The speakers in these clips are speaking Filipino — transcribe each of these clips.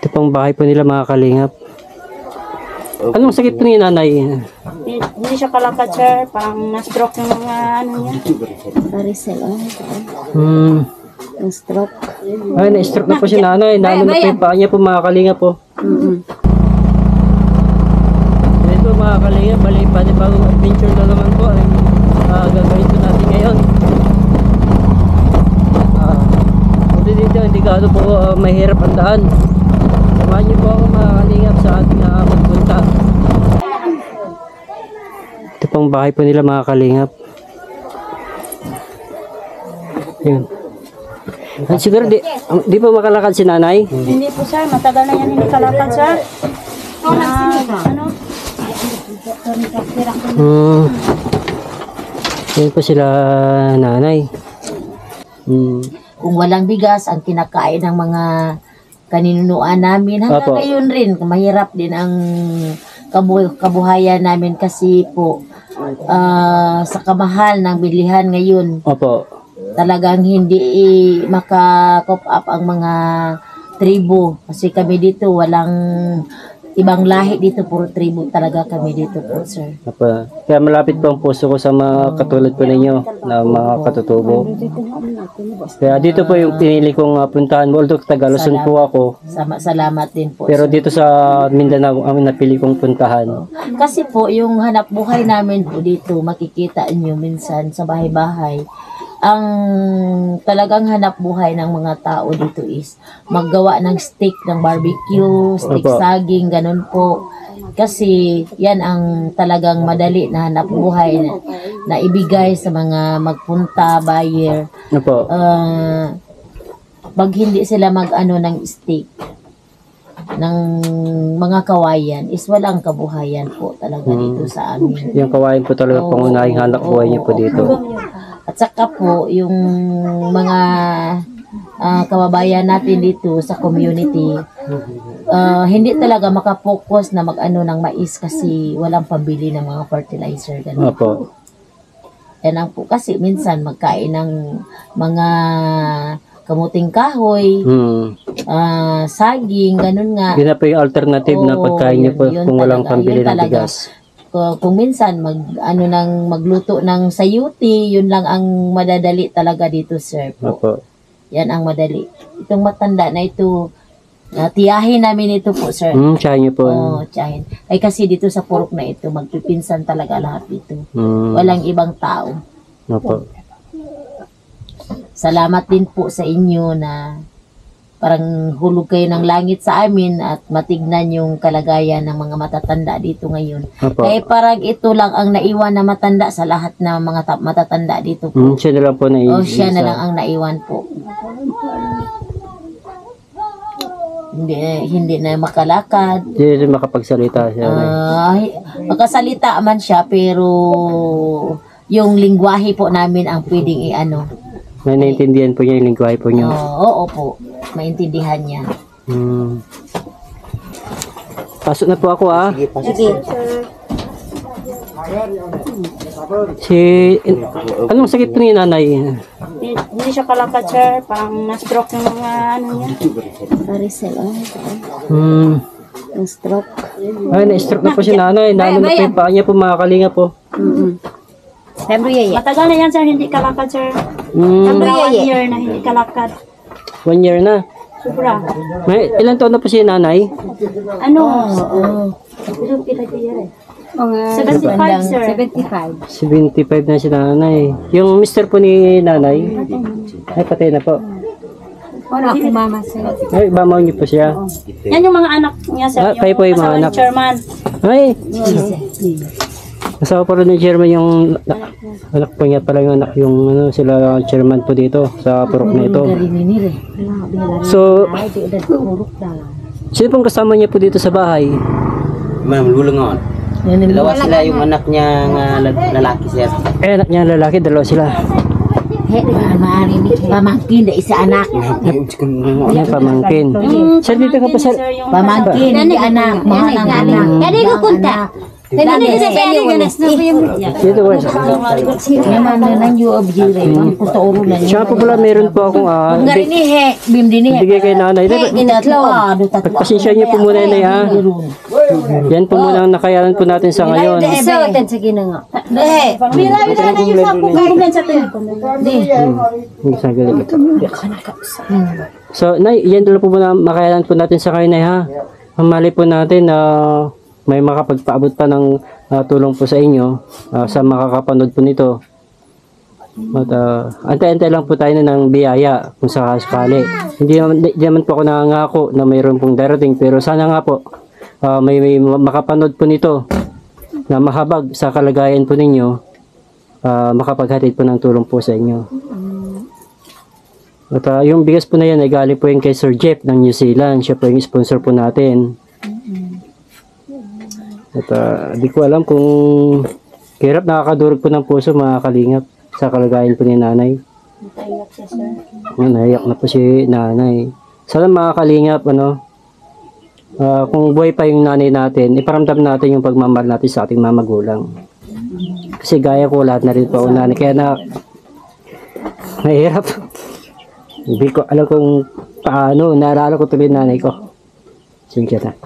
Ito pang bahay po nila mga kalingap. Anong sakit po ni nanay? Hindi siya kalakad, sir. Parang na-stroke yung mga ano niya. Varicel, Na-stroke. Ay, na-stroke na po si nanay. Nalo na po yung paa niya po mga kalingap po. Ito mga kalingap, bali pa di bagong adventure na naman po. Gagawin po natin ngayon. Dito hindi gaano po mahirap ang daan. Samahan niyo po ako mga kalingap sa ating magpunta. Ito pang bahay po nila mga kalingap. Ayun. Siguro di po makalakad si nanay? Hindi po, sir. Matagal na yan hindi kalakad, sir. Yan po sila nanay. Kung walang bigas, ang kinakain ng mga kaninunuan namin, hanggang ngayon rin, mahirap din ang kabuhayan namin kasi po sa kamahal ng bilihan ngayon. Opo. Talagang hindi maka-cope up ang mga tribo kasi kami dito walang ibang lahi dito, puro tribo talaga kami dito po, sir. Opo. Kaya malapit po ang puso ko sa mga katulad po ninyo na mga katutubo. Kaya dito po yung pinili kong puntahan. Although Tagaluson po ako. Salamat din po. Pero dito sa Mindanao ang napili kong puntahan. Kasi po yung hanap buhay namin po dito, makikita nyo minsan sa bahay-bahay. Ang talagang hanap buhay ng mga tao dito is maggawa ng steak, ng barbecue, steak saging, ganun po. Kasi yan ang talagang madali na hanap buhay na ibigay sa mga magpunta, buyer. Pag hindi sila mag-ano ng steak, ng mga kawayan, is walang kabuhayan po talaga dito sa amin. Yung kawayan po talaga pangunahing hanap buhay niyo po dito. At saka po, yung mga kababayan natin dito sa community, hindi talaga makapokus na mag-ano ng mais kasi walang pambili ng mga fertilizer. Ganun. Opo. Yan ang po. Kasi minsan magkain ng mga kamuting kahoy, saging, ganun nga. Yun na po yung alternative na pagkain niyo po kung walang pambili ng bigas. Kung minsan magluto ng sayuti, yun lang ang madadali talaga dito, sir. Opo. Yan ang madali. Itong matanda na ito, tiyahin namin ito po, sir. Tiyahin niyo po. Tiyahin. Ay kasi dito sa purok na ito, magpipinsan talaga lahat dito. Walang ibang tao. Opo. Salamat din po sa inyo na parang hulog kayo ng langit sa amin at matignan yung kalagayan ng mga matatanda dito ngayon. Opo. Kaya parang ito lang ang naiwan na matanda sa lahat ng mga matatanda dito po. Siya na lang po naiwan. Siya na lang ang naiwan po. Hindi na makalakad. Hindi na makapagsalita siya. Makasalita man siya pero yung lingwahe po namin ang pwedeng i-ano. May naintindihan po niya yung lingwahe po niyo. Oo po. Maintindihan niya. Pasok na po ako Sige. Anong sakit po ni nanay? Hindi siya kalakad, sir. Parang na-stroke yung mga ano niya. Varicel, Na-stroke. Ay, na-stroke na po si nanay. Nalo na po yung paa niya po mga kalingap po. Matagal na yan, sir. Hindi kalakad, sir. Sobra 1 year na hindi kalakad. 1 year na. Sobra. May ilan taon na po si nanay? Ano? Ilang pinag-year eh? 75, sir. 75. 75 na si nanay. Yung mister po ni nanay, ay patay na po. Wala akong mama, sir. Ay, mamaw niyo po siya. Yan yung mga anak niya, sir. Kayo po yung mga anak. Chairman. Ay! Asawa po rin ng chairman yung anak po niya pala yung anak yung sila chairman po dito sa purok na ito. So, sino pong kasama niya po dito sa bahay? Ma'am, lulangon. Dalawa sila yung anak niya lalaki, sir. Anak niya lalaki, dalawa sila. Pamangkin na isa anak. Yan, pamangkin. Sir, dito ka pa, sir. Pamangkin, hindi anak. Mahal ang anak. Kaya ko kunta. Dito po. Yaman na nang you of jire. Ang kutooro na Siya po pala, meron po akong Bim din eh. bigay kay nanay. Pagpasensya niyo po muna yun ha. Yan po muna ang nakayanan po natin sa ngayon. Isang galing ito. So, Nay, yan dala po muna makayanan po natin sa kayo, Nay, ha? Mamali po natin na may makapagpaabot pa ng tulong po sa inyo sa makakapanood po nito. At antay-antay lang po tayo ng biyaya kung sakasakali. Hindi naman po ako nangangako na mayroon pong darating, pero sana nga po may makapanood po nito na mahabag sa kalagayan po ninyo, makapaghatid po ng tulong po sa inyo. At yung bigas po na yan ay galing po yung kay Sir Jeff ng New Zealand. Siya po yung sponsor po natin. At di ko alam kung hirap, nakakadurog po ng puso mga kalingap sa kalagayan po ni nanay. Naiyak na po si nanay. Sana mga kalingap, kung buhay pa yung nanay natin, iparamdam natin yung pagmamahal natin sa ating mga magulang. Kasi gaya ko, lahat na rin po ako nanay. Kaya mahirap. Hindi ko alam kung paano. Naalala ko tuloy nanay ko. Sige na.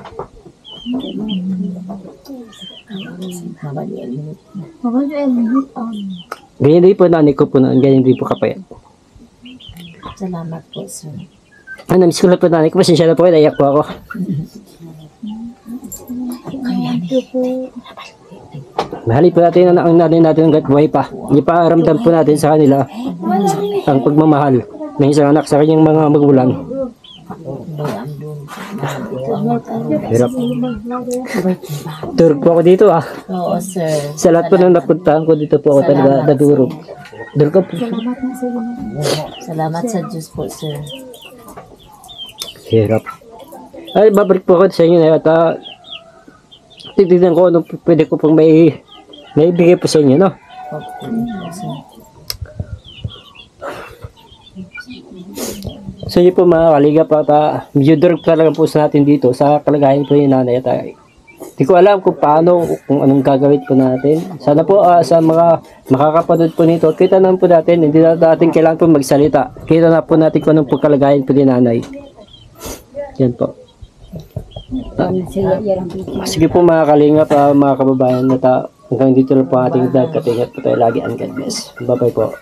Ganyan din po nanay ko po noon. Ganyan din po kapayat. Salamat po, sir. Namiss ko lang po nanay ko. Pasensya na po kayo. Naiyak po ako. Mahalin po natin ang nanay natin hanggat buhay pa. Iparamdam po natin sa kanila ang pagmamahal ng isang anak sa kanyang mga magulang. Hirap. Turog po ako dito Oo, sir. Sa lahat po nang napuntahan ko dito po ako talaga nadurog. Durog po. Salamat sa Diyos po, sir. Hirap. Ay, babalik po ako sa inyo na at titignan ko ano pwede ko pong may ibigay po sa inyo, no? So yun po mga kaligap at medyo durog talaga po sa natin dito sa kalagayan po yung nanay at hindi ko alam kung paano, kung anong gagawin po natin. Sana po sa mga makakapanood po nito, kita naman po natin, hindi na natin kailangan po magsalita. Kita na po natin kung anong po kalagayan po ni nanay. Yan po. Sige po mga kalingap, mga kababayan, at hanggang dito lang po ating vlog. Katingat po tayo lagi and God bless. Bye bye po.